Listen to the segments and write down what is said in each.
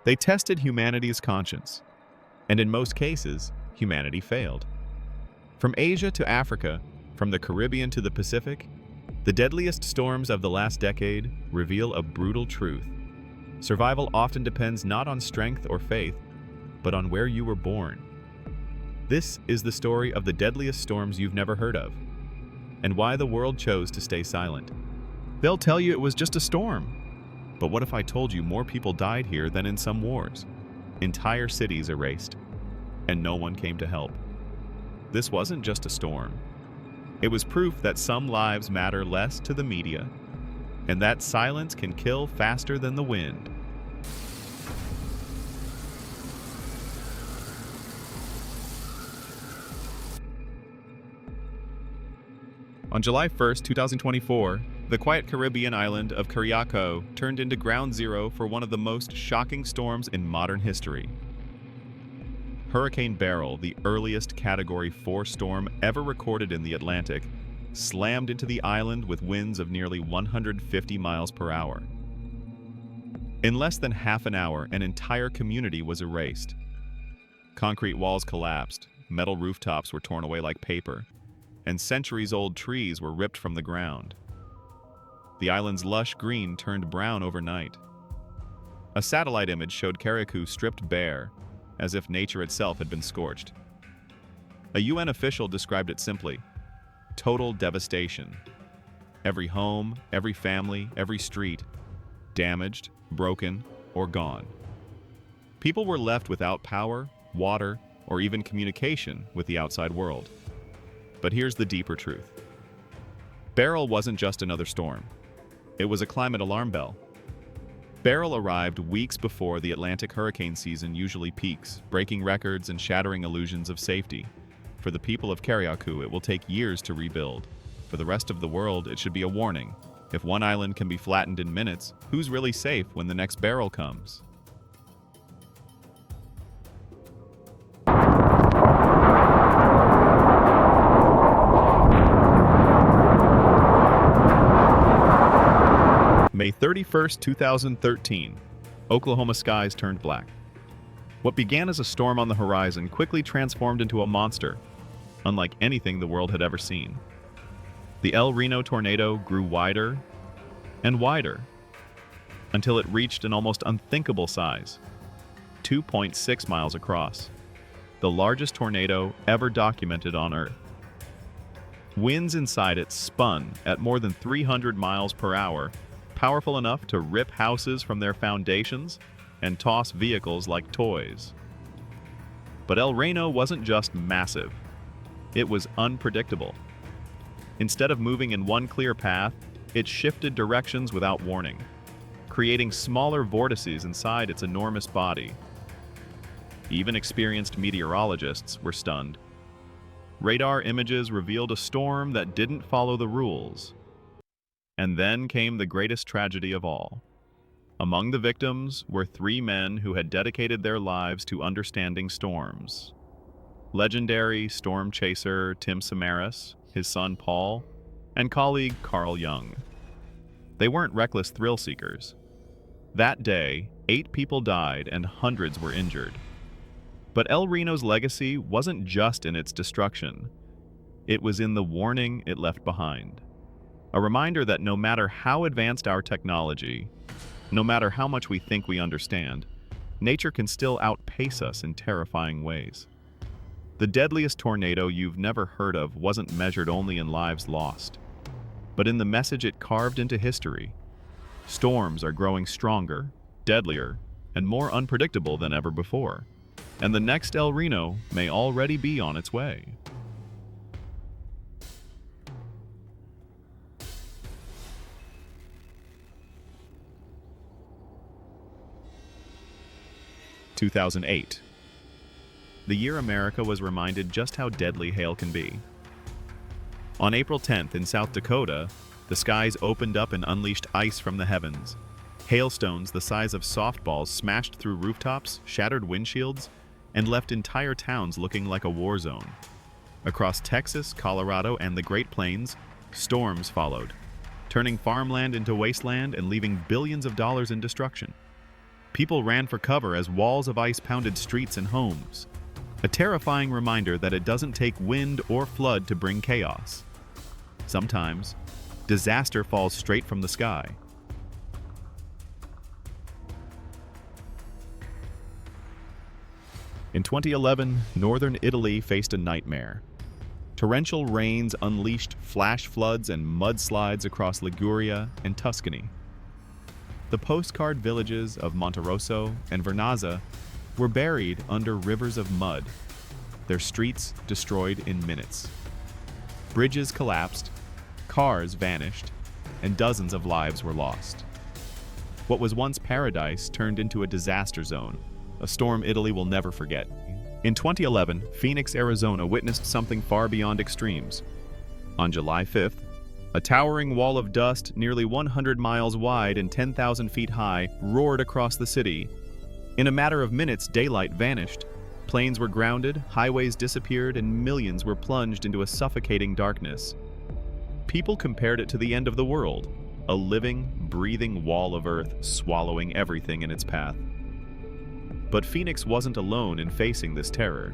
They tested humanity's conscience, and in most cases, humanity failed. From Asia to Africa, from the Caribbean to the Pacific, the deadliest storms of the last decade reveal a brutal truth. Survival often depends not on strength or faith, but on where you were born. This is the story of the deadliest storms you've never heard of, and why the world chose to stay silent. They'll tell you it was just a storm. But what if I told you more people died here than in some wars? Entire cities erased, and no one came to help. This wasn't just a storm. It was proof that some lives matter less to the media, and that silence can kill faster than the wind. On July 1st, 2024, the quiet Caribbean island of Cariaco turned into ground zero for one of the most shocking storms in modern history. Hurricane Beryl, the earliest Category 4 storm ever recorded in the Atlantic, slammed into the island with winds of nearly 150 miles per hour. In less than half an hour, an entire community was erased. Concrete walls collapsed, metal rooftops were torn away like paper, and centuries-old trees were ripped from the ground. The island's lush green turned brown overnight. A satellite image showed Carriacou stripped bare, as if nature itself had been scorched. A UN official described it simply: total devastation. Every home, every family, every street, damaged, broken, or gone. People were left without power, water, or even communication with the outside world. But here's the deeper truth. Beryl wasn't just another storm. It was a climate alarm bell. Beryl arrived weeks before the Atlantic hurricane season usually peaks, breaking records and shattering illusions of safety. For the people of Carriacou, it will take years to rebuild. For the rest of the world, it should be a warning. If one island can be flattened in minutes, who's really safe when the next Beryl comes? May 31st, 2013, Oklahoma skies turned black. What began as a storm on the horizon quickly transformed into a monster, unlike anything the world had ever seen. The El Reno tornado grew wider and wider, until it reached an almost unthinkable size, 2.6 miles across, the largest tornado ever documented on Earth. Winds inside it spun at more than 300 miles per hour, powerful enough to rip houses from their foundations and toss vehicles like toys. But El Reno wasn't just massive. It was unpredictable. Instead of moving in one clear path, it shifted directions without warning, creating smaller vortices inside its enormous body. Even experienced meteorologists were stunned. Radar images revealed a storm that didn't follow the rules. And then came the greatest tragedy of all. Among the victims were 3 men who had dedicated their lives to understanding storms. Legendary storm chaser Tim Samaras, his son Paul, and colleague Carl Young. They weren't reckless thrill seekers. That day, 8 people died and hundreds were injured. But El Reno's legacy wasn't just in its destruction. It was in the warning it left behind. A reminder that no matter how advanced our technology, no matter how much we think we understand, nature can still outpace us in terrifying ways. The deadliest tornado you've never heard of wasn't measured only in lives lost, but in the message it carved into history. Storms are growing stronger, deadlier, and more unpredictable than ever before, and the next El Reno may already be on its way. 2008. The year America was reminded just how deadly hail can be. On April 10th in South Dakota, the skies opened up and unleashed ice from the heavens. Hailstones the size of softballs smashed through rooftops, shattered windshields, and left entire towns looking like a war zone. Across Texas, Colorado, and the Great Plains, storms followed, turning farmland into wasteland and leaving billions of dollars in destruction. People ran for cover as walls of ice pounded streets and homes. A terrifying reminder that it doesn't take wind or flood to bring chaos. Sometimes, disaster falls straight from the sky. In 2011, northern Italy faced a nightmare. Torrential rains unleashed flash floods and mudslides across Liguria and Tuscany. The postcard villages of Monterosso and Vernazza were buried under rivers of mud, their streets destroyed in minutes. Bridges collapsed, cars vanished, and dozens of lives were lost. What was once paradise turned into a disaster zone, a storm Italy will never forget. In 2011, Phoenix, Arizona witnessed something far beyond extremes. On July 5th, a towering wall of dust nearly 100 miles wide and 10,000 feet high roared across the city. In a matter of minutes, daylight vanished. Planes were grounded, highways disappeared, and millions were plunged into a suffocating darkness. People compared it to the end of the world, a living, breathing wall of earth swallowing everything in its path. But Phoenix wasn't alone in facing this terror.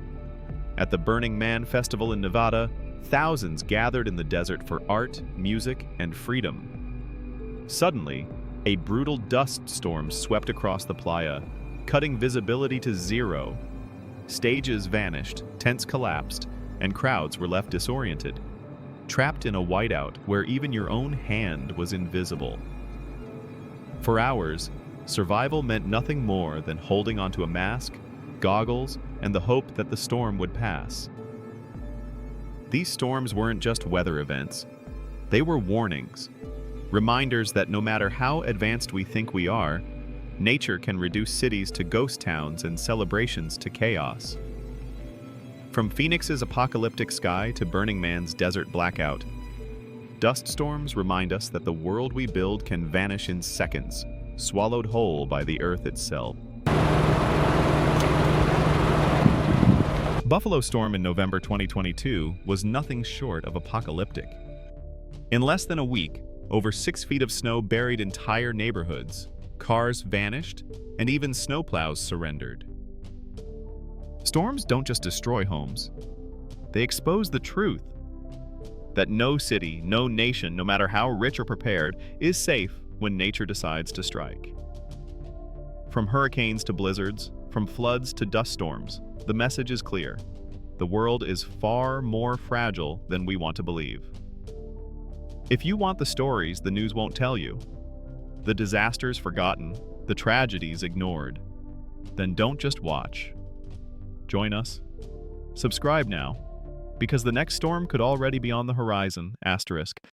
At the Burning Man Festival in Nevada, thousands gathered in the desert for art, music, and freedom. Suddenly, a brutal dust storm swept across the playa, cutting visibility to zero. Stages vanished, tents collapsed, and crowds were left disoriented, trapped in a whiteout where even your own hand was invisible. For hours, survival meant nothing more than holding onto a mask, goggles, and the hope that the storm would pass. These storms weren't just weather events. They were warnings, reminders that no matter how advanced we think we are, nature can reduce cities to ghost towns and celebrations to chaos. From Phoenix's apocalyptic sky to Burning Man's desert blackout, dust storms remind us that the world we build can vanish in seconds, swallowed whole by the earth itself. Buffalo storm in November 2022 was nothing short of apocalyptic. In less than a week, over 6 feet of snow buried entire neighborhoods, cars vanished, and even snowplows surrendered. Storms don't just destroy homes. They expose the truth that no city, no nation, no matter how rich or prepared, is safe when nature decides to strike. From hurricanes to blizzards, from floods to dust storms, the message is clear. The world is far more fragile than we want to believe. If you want the stories the news won't tell you, the disasters forgotten, the tragedies ignored, then don't just watch. Join us. Subscribe now, because the next storm could already be on the horizon, **.